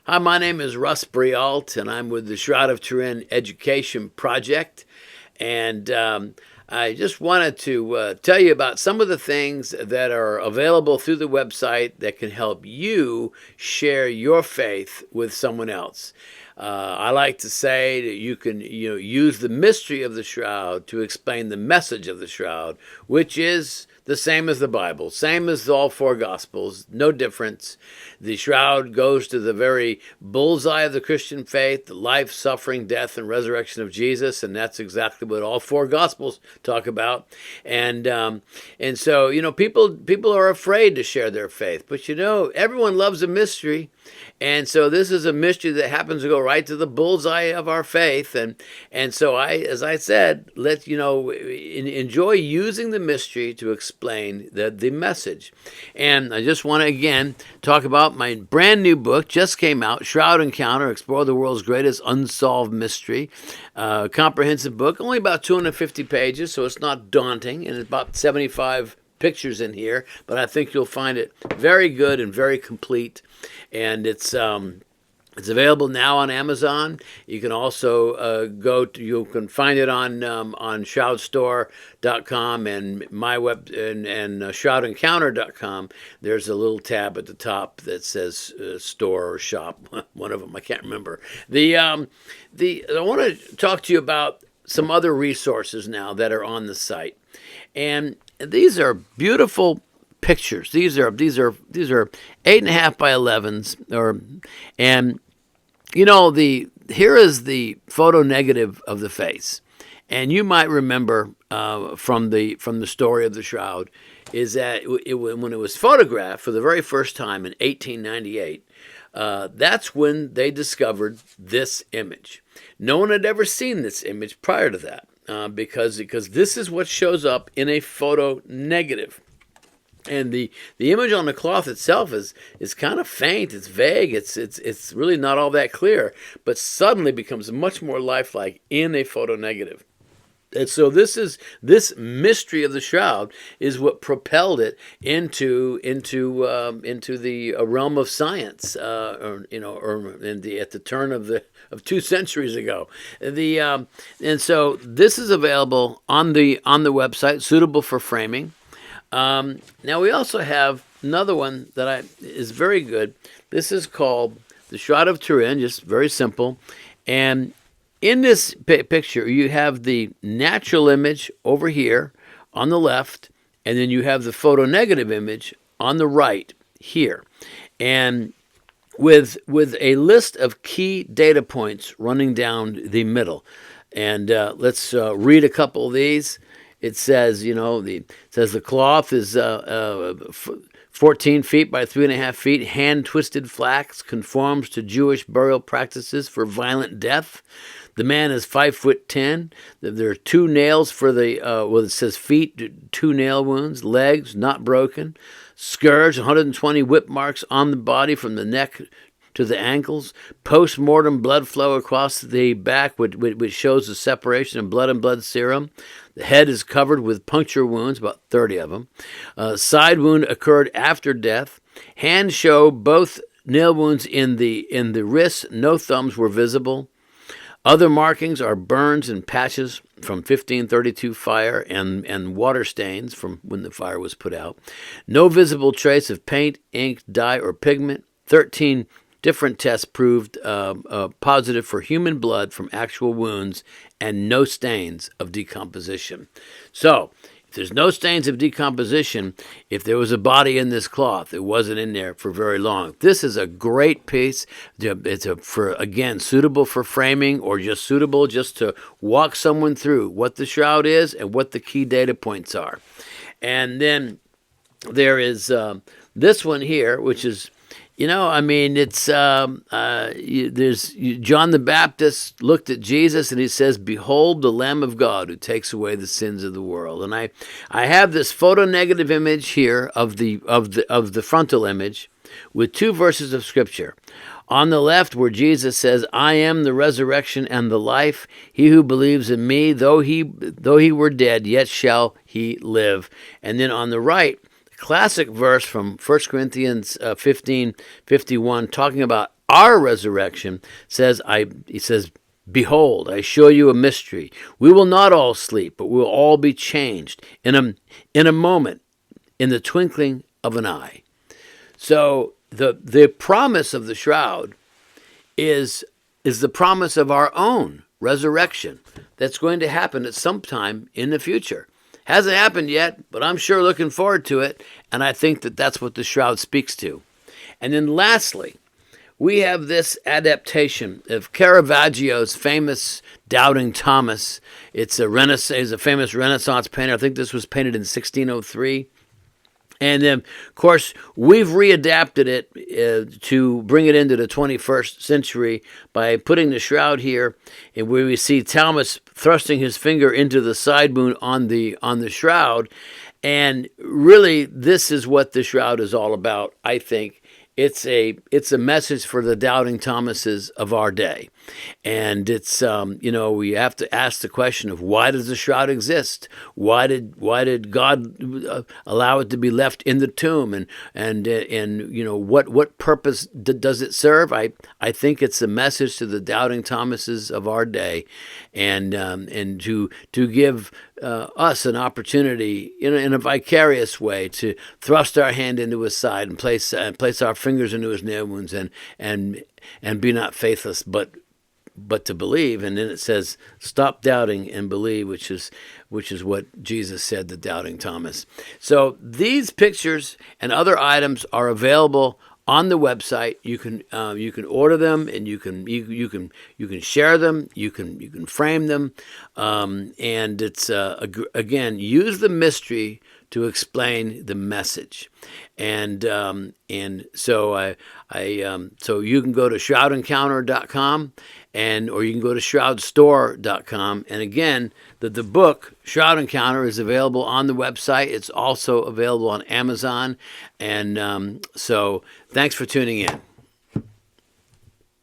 Hi, my name is Russ Brialt, and I'm with the Shroud of Turin Education Project. And I just wanted to tell you about some of the things that are available through the website that can help you share your faith with someone else. I like to say that you can use the mystery of the shroud to explain the message of the shroud, which is the same as the Bible, same as all four Gospels, no difference. The shroud goes to the very bullseye of the Christian faith, the life, suffering, death, and resurrection of Jesus, and that's exactly what all four Gospels talk about. And so people are afraid to share their faith, but everyone loves a mystery. And so this is a mystery that happens to go right to the bullseye of our faith. And so as I said, let's, enjoy using the mystery to explain the message. And I just want to, again, talk about my brand new book, just came out, Shroud Encounter, Explore the World's Greatest Unsolved Mystery. Comprehensive book, only about 250 pages, so it's not daunting, and it's about 75 pictures in here, but I think you'll find it very good and very complete. And it's available now on Amazon. You can also you can find it on shroudstore.com and my web and shroudencounter.com. There's a little tab at the top that says store or shop. One of them, I can't remember. I want to talk to you about some other resources now that are on the site, and these are beautiful pictures. These are 8.5 by 11s, here is the photo negative of the face, and you might remember from the story of the shroud is that when it was photographed for the very first time in 1898. That's when they discovered this image. No one had ever seen this image prior to that. Because this is what shows up in a photo negative. And the image on the cloth itself is kind of faint, it's vague, it's really not all that clear, but suddenly becomes much more lifelike in a photo negative. And so this mystery of the shroud is what propelled it into the realm of science, at the turn of 2 centuries ago. And so this is available on the website, suitable for framing. Now we also have another one that is very good. This is called the Shroud of Turin, just very simple, and in this picture, you have the natural image over here on the left, and then you have the photo negative image on the right here. And with a list of key data points running down the middle. And let's read a couple of these. It says, the cloth is 14 feet by 3.5 feet, hand-twisted flax, conforms to Jewish burial practices for violent death. The man is 5'10". There are 2 nails for it says feet, 2 nail wounds, legs not broken, scourge, 120 whip marks on the body from the neck to the ankles, post-mortem blood flow across the back, which shows the separation of blood and blood serum. The head is covered with puncture wounds, about 30 of them. Side wound occurred after death. Hands show both nail wounds in the wrists. No thumbs were visible. Other markings are burns and patches from 1532 fire and water stains from when the fire was put out. No visible trace of paint, ink, dye, or pigment. 13 different tests proved positive for human blood from actual wounds and no stains of decomposition. So, if there's no stains of decomposition, if there was a body in this cloth, it wasn't in there for very long. This is a great piece. It's suitable for framing or just suitable just to walk someone through what the shroud is and what the key data points are. And then there is this one here, which is, it's there's John the Baptist looked at Jesus and he says, "Behold the Lamb of God who takes away the sins of the world." And I have this photo negative image here of the frontal image with 2 verses of scripture. On the left, where Jesus says, "I am the resurrection and the life. He who believes in me, though he were dead, yet shall he live." And then on the right, classic verse from 1 Corinthians 15:51, talking about our resurrection, he says, "Behold, I show you a mystery. We will not all sleep, but we will all be changed in a moment, in the twinkling of an eye." So the promise of the shroud is the promise of our own resurrection that's going to happen at some time in the future. Hasn't happened yet, but I'm sure looking forward to it, and I think that that's what the shroud speaks to. And then lastly, we have this adaptation of Caravaggio's famous Doubting Thomas. It's a famous Renaissance painter. I think this was painted in 1603. And then, of course, we've readapted it to bring it into the 21st century by putting the shroud here, and where we see Thomas thrusting his finger into the side wound on the shroud. And really, this is what the shroud is all about, I think. It's a message for the doubting Thomases of our day, and it's we have to ask the question of, why does the shroud exist? Why did God allow it to be left in the tomb, and what purpose does it serve? I think it's a message to the doubting Thomases of our day, and to give us an opportunity in a vicarious way to thrust our hand into his side and place our fingers into his nail wounds, and be not faithless but to believe. And then it says, stop doubting and believe, which is what Jesus said to doubting Thomas. So these pictures and other items are available on the website. You can order them, and you can share them. You can frame them, and it's again, use the mystery to explain the message. And so so you can go to shroudencounter.com, or you can go to shroudstore.com. And again, the book Shroud Encounter is available on the website. It's also available on Amazon. And so thanks for tuning in.